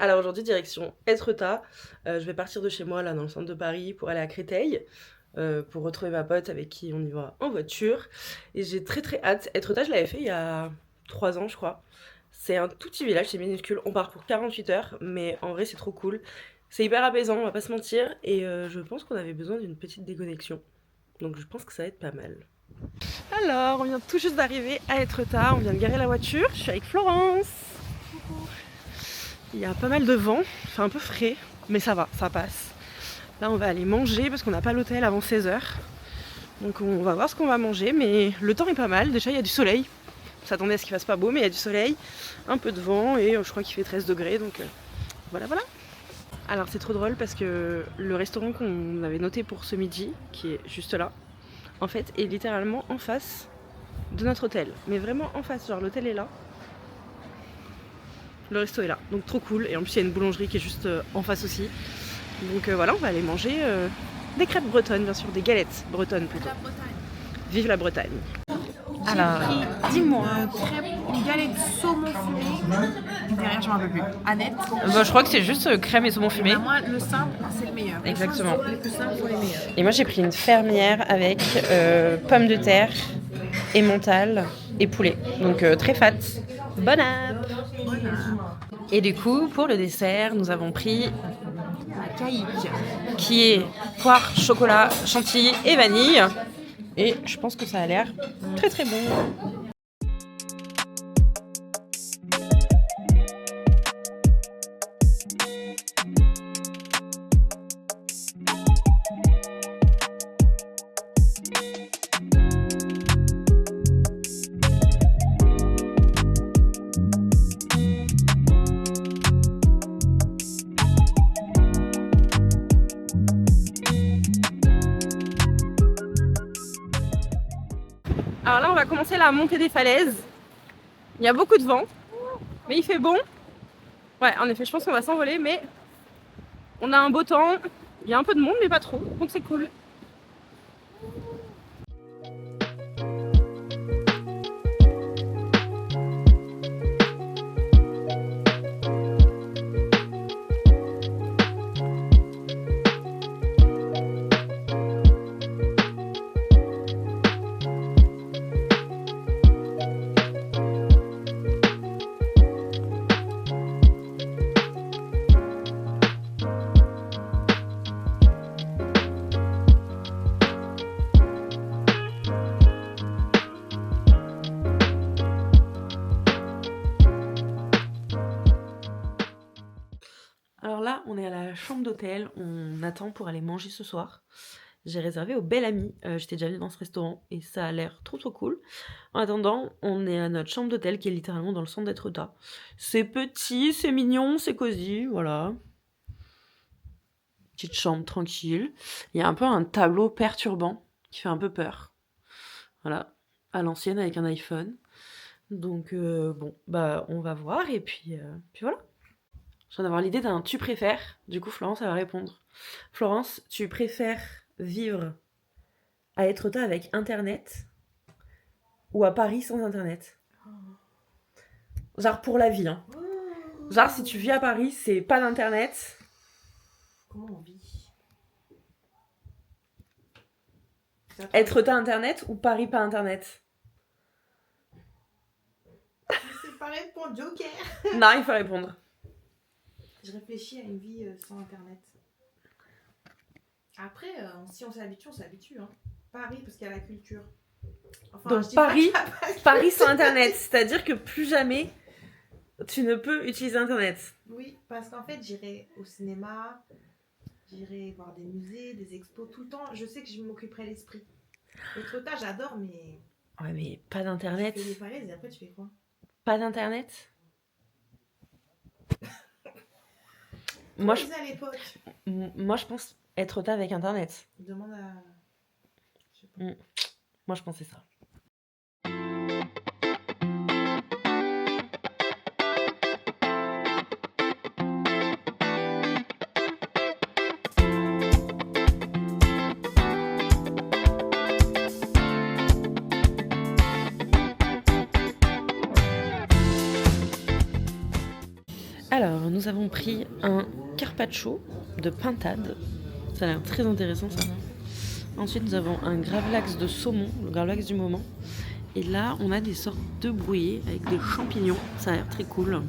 Alors aujourd'hui, direction Étretat. Je vais partir de chez moi, là, dans le centre de Paris, pour aller à Créteil, pour retrouver ma pote avec qui on y va en voiture. Et j'ai très très hâte. Étretat, je l'avais fait il y a 3 ans, je crois. C'est un tout petit village, c'est minuscule. On part pour 48 heures, mais en vrai, c'est trop cool. C'est hyper apaisant, on va pas se mentir. Et je pense qu'on avait besoin d'une petite déconnexion. Donc je pense que ça va être pas mal. Alors, on vient tout juste d'arriver à Étretat. On vient de garer la voiture. Je suis avec Florence. Il y a pas mal de vent, il fait un peu frais, mais ça va, ça passe. Là on va aller manger parce qu'on n'a pas l'hôtel avant 16h. Donc on va voir ce qu'on va manger, mais le temps est pas mal. Déjà il y a du soleil. On s'attendait à ce qu'il fasse pas beau, mais il y a du soleil, un peu de vent et je crois qu'il fait 13 degrés, donc voilà. Alors c'est trop drôle parce que le restaurant qu'on avait noté pour ce midi, qui est juste là, en fait est littéralement en face de notre hôtel. Mais vraiment en face, genre l'hôtel est là. Le resto est là, donc trop cool. Et en plus il y a une boulangerie qui est juste en face aussi. Donc voilà, on va aller manger des crêpes bretonnes, bien sûr, des galettes bretonnes plutôt. La Bretagne. Vive la Bretagne. Alors, dis-moi, crêpe, une galette saumon fumé. Derrière, je m'en rappelle plus. Annette. Je crois que c'est juste crème et saumon fumé. Bah, moi, le simple, c'est le meilleur. Exactement. Les plus simples sont les meilleurs. Et moi j'ai pris une fermière avec pommes de terre, emmental et poulet. Donc très fat. Bon app. Et du coup, pour le dessert, nous avons pris La caïque. qui est poire, chocolat, chantilly et vanille. Et je pense que ça a l'air très très bon. Alors là, on va commencer la montée des falaises. Il y a beaucoup de vent, mais il fait bon. Ouais, en effet, je pense qu'on va s'envoler, mais on a un beau temps. Il y a un peu de monde, mais pas trop, donc c'est cool. Alors là, on est à la chambre d'hôtel, on attend pour aller manger ce soir. J'ai réservé au Bel Ami, j'étais déjà venue dans ce restaurant et ça a l'air trop trop cool. En attendant, on est à notre chambre d'hôtel qui est littéralement dans le centre d'Étretat. C'est petit, c'est mignon, c'est cosy, voilà. Petite chambre tranquille. Il y a un peu un tableau perturbant qui fait un peu peur. Voilà, à l'ancienne avec un iPhone. Donc bon, bah on va voir et puis voilà. Je viens d'avoir l'idée d'un tu préfères. Du coup, Florence, elle va répondre. Florence, tu préfères vivre à Étretat avec Internet ou à Paris sans Internet? Genre pour la vie, hein. Genre si tu vis à Paris, c'est pas d'Internet. Comment on vit? Étretat Internet ou Paris pas Internet? C'est pareil pour Joker. Non, il faut répondre. Je réfléchis à une vie sans internet. Après, si on s'habitue, on s'habitue. Hein. Paris, parce qu'il y a la culture. Enfin, Donc je dis pas Paris, qu'il y a pas de Paris sans Internet. C'est-à-dire que plus jamais tu ne peux utiliser Internet. Oui, parce qu'en fait, j'irai au cinéma, j'irai voir des musées, des expos tout le temps. Je sais que je m'occuperai l'esprit. Le trottage, j'adore, mais. Ouais, mais pas Tu d'Internet. fais des falaises et après, tu fais quoi? Pas d'Internet. Moi, Je disais à l'époque. Moi, je pense Étretat avec Internet. Demande à. Je sais pas. Moi, je pensais ça. nous avons pris un carpaccio de pintade. Ça a l'air très intéressant ça. Ensuite nous avons un gravlax de saumon, le gravlax du moment. Et là on a des sortes de brouillés avec des champignons. Ça a l'air très cool.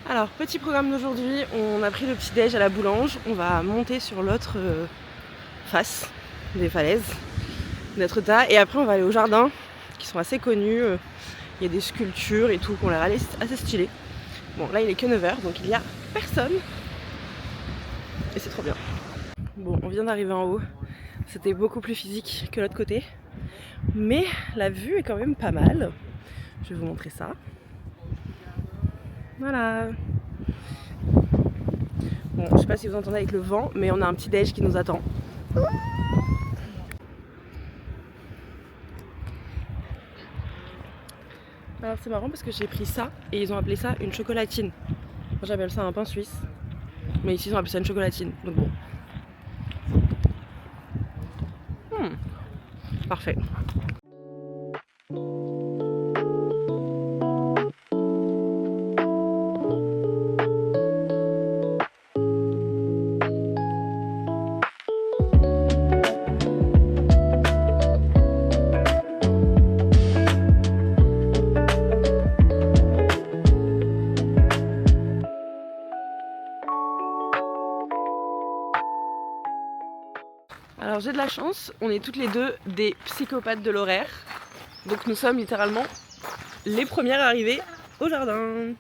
Alors, petit programme d'aujourd'hui, on a pris le petit déj à la boulange, on va monter sur l'autre face des falaises d'Étretat et après on va aller au jardin qui sont assez connus, il y a des sculptures et tout qui ont l'air assez stylées. Bon là il est que 9h donc il n'y a personne et c'est trop bien. Bon on vient d'arriver en haut, c'était beaucoup plus physique que l'autre côté mais la vue est quand même pas mal, je vais vous montrer ça. Voilà. Bon, je sais pas si vous entendez avec le vent, mais on a un petit déj qui nous attend. Alors c'est marrant parce que j'ai pris ça et ils ont appelé ça une chocolatine. Moi j'appelle ça un pain suisse, mais ici ils ont appelé ça une chocolatine. Donc bon. Parfait. Alors j'ai de la chance, on est toutes les deux des psychopathes de l'horaire. Donc nous sommes littéralement les premières arrivées au jardin.